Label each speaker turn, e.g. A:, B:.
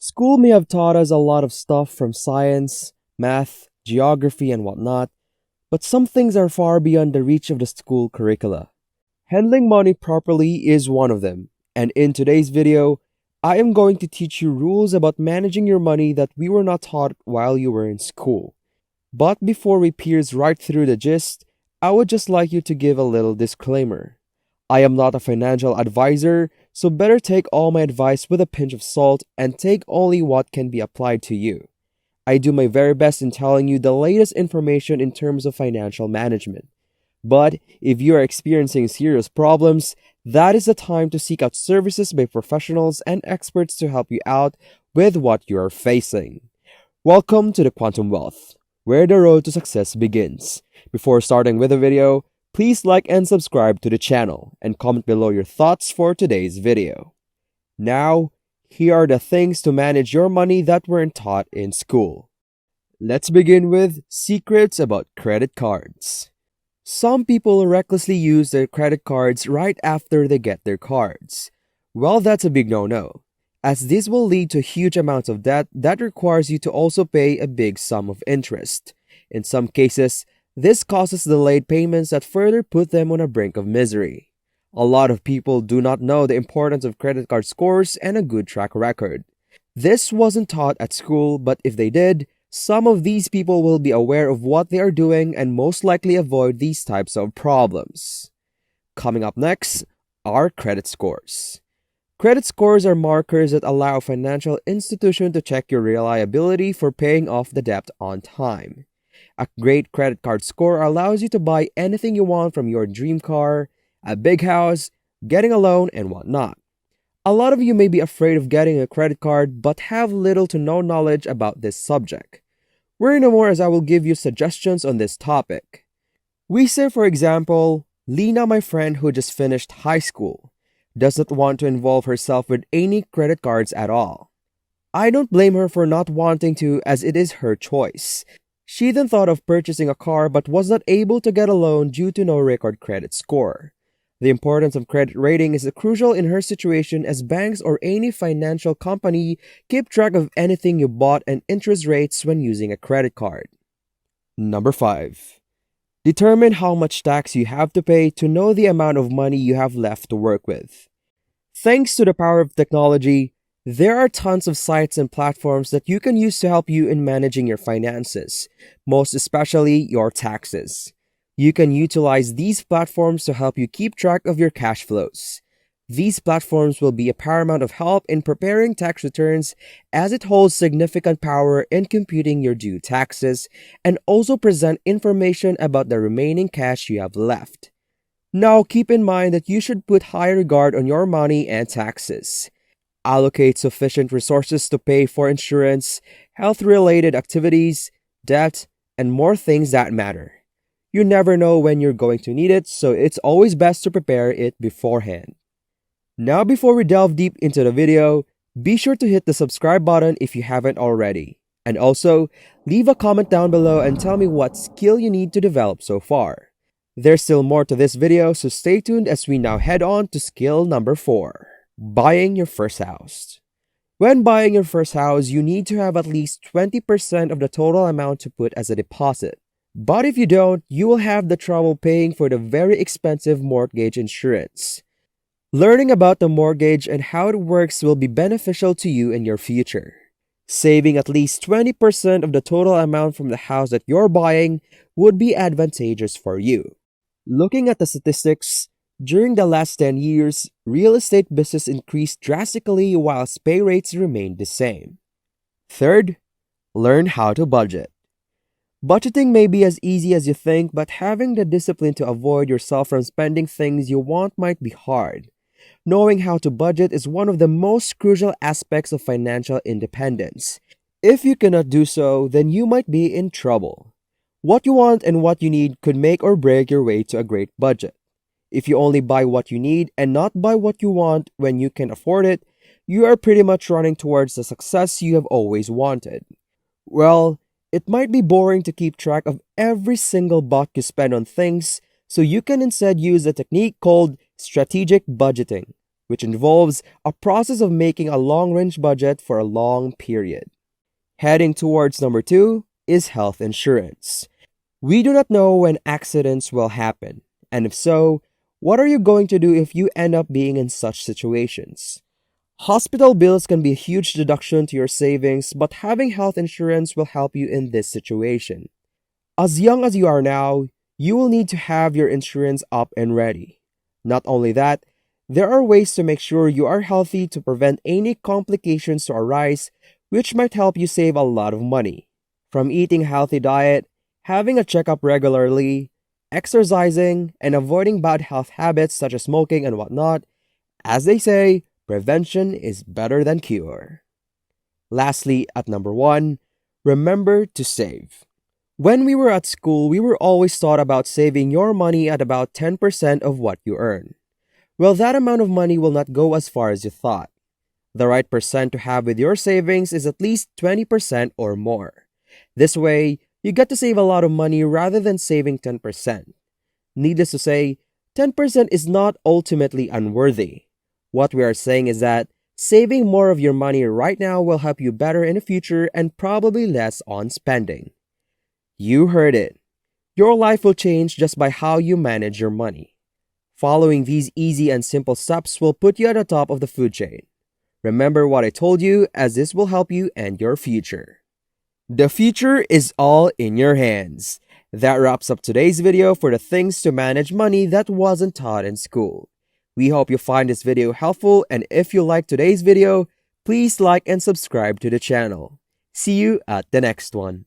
A: School may have taught us a lot of stuff from science, math, geography, and whatnot, but some things are far beyond the reach of the school curricula. Handling money properly is one of them, and in today's video, I am going to teach you rules about managing your money that we were not taught while you were in school. But before we pierce right through the gist, I would just like you to give a little disclaimer. I am not a financial advisor, so better take all my advice with a pinch of salt and take only what can be applied to you. I do my very best in telling you the latest information in terms of financial management. But if you are experiencing serious problems, that is the time to seek out services by professionals and experts to help you out with what you are facing. Welcome to the Quantum Wealth, where the road to success begins. Before starting with the video, please like and subscribe to the channel and comment below your thoughts for today's video. Now, here are the things to manage your money that weren't taught in school. Let's begin with secrets about credit cards. Some people recklessly use their credit cards right after they get their cards. Well, that's a big no-no, as this will lead to huge amounts of debt that requires you to also pay a big sum of interest. In some cases, this causes delayed payments that further put them on a brink of misery. A lot of people do not know the importance of credit card scores and a good track record. This wasn't taught at school, but if they did, some of these people will be aware of what they are doing and most likely avoid these types of problems. Coming up next are credit scores. Credit scores are markers that allow a financial institution to check your reliability for paying off the debt on time. A great credit card score allows you to buy anything you want, from your dream car, a big house, getting a loan, and whatnot. A lot of you may be afraid of getting a credit card but have little to no knowledge about this subject. Worry no more, as I will give you suggestions on this topic. We say, for example, Lena, my friend who just finished high school, doesn't want to involve herself with any credit cards at all. I don't blame her for not wanting to, as it is her choice. She then thought of purchasing a car but was not able to get a loan due to no record credit score. The importance of credit rating is crucial in her situation, as banks or any financial company keep track of anything you bought and interest rates when using a credit card. Number 5. Determine how much tax you have to pay to know the amount of money you have left to work with. Thanks to the power of technology, there are tons of sites and platforms that you can use to help you in managing your finances, most especially your taxes. You can utilize these platforms to help you keep track of your cash flows. These platforms will be a paramount of help in preparing tax returns, as it holds significant power in computing your due taxes and also present information about the remaining cash you have left. Now, keep in mind that you should put high regard on your money and taxes. Allocate sufficient resources to pay for insurance, health-related activities, debt, and more things that matter. You never know when you're going to need it, so it's always best to prepare it beforehand. Now, before we delve deep into the video, be sure to hit the subscribe button if you haven't already. And also, leave a comment down below and tell me what skill you need to develop so far. There's still more to this video, so stay tuned as we now head on to skill number 4. Buying your first house. When buying your first house, you need to have at least 20% of the total amount to put as a deposit. But if you don't, you will have the trouble paying for the very expensive mortgage insurance. Learning about the mortgage and how it works will be beneficial to you in your future. Saving at least 20% of the total amount from the house that you're buying would be advantageous for you. Looking at the statistics, during the last 10 years, real estate business increased drastically whilst pay rates remained the same. Third, learn how to budget. Budgeting may be as easy as you think, but having the discipline to avoid yourself from spending things you want might be hard. Knowing how to budget is one of the most crucial aspects of financial independence. If you cannot do so, then you might be in trouble. What you want and what you need could make or break your way to a great budget. If you only buy what you need and not buy what you want when you can afford it, you are pretty much running towards the success you have always wanted. Well, it might be boring to keep track of every single buck you spend on things, so you can instead use a technique called strategic budgeting. which involves a process of making a long-range budget for a long period. Heading towards number 2 is health insurance. We do not know when accidents will happen, and if so, what are you going to do if you end up being in such situations? Hospital bills can be a huge deduction to your savings, but having health insurance will help you in this situation. As young as you are now, you will need to have your insurance up and ready. Not only that, there are ways to make sure you are healthy to prevent any complications to arise, which might help you save a lot of money. From eating a healthy diet, having a checkup regularly, exercising, and avoiding bad health habits such as smoking and whatnot, as they say, prevention is better than cure. Lastly, at number 1, remember to save. When we were at school, we were always taught about saving your money at about 10% of what you earn. Well, that amount of money will not go as far as you thought. The right percent to have with your savings is at least 20% or more. This way, you get to save a lot of money rather than saving 10%. Needless to say, 10% is not ultimately unworthy. What we are saying is that saving more of your money right now will help you better in the future and probably less on spending. You heard it. Your life will change just by how you manage your money. Following these easy and simple steps will put you at the top of the food chain. Remember what I told you, as this will help you and your future. The future is all in your hands. That wraps up today's video for the things to manage money that wasn't taught in school. We hope you find this video helpful, and if you liked today's video, please like and subscribe to the channel. See you at the next one.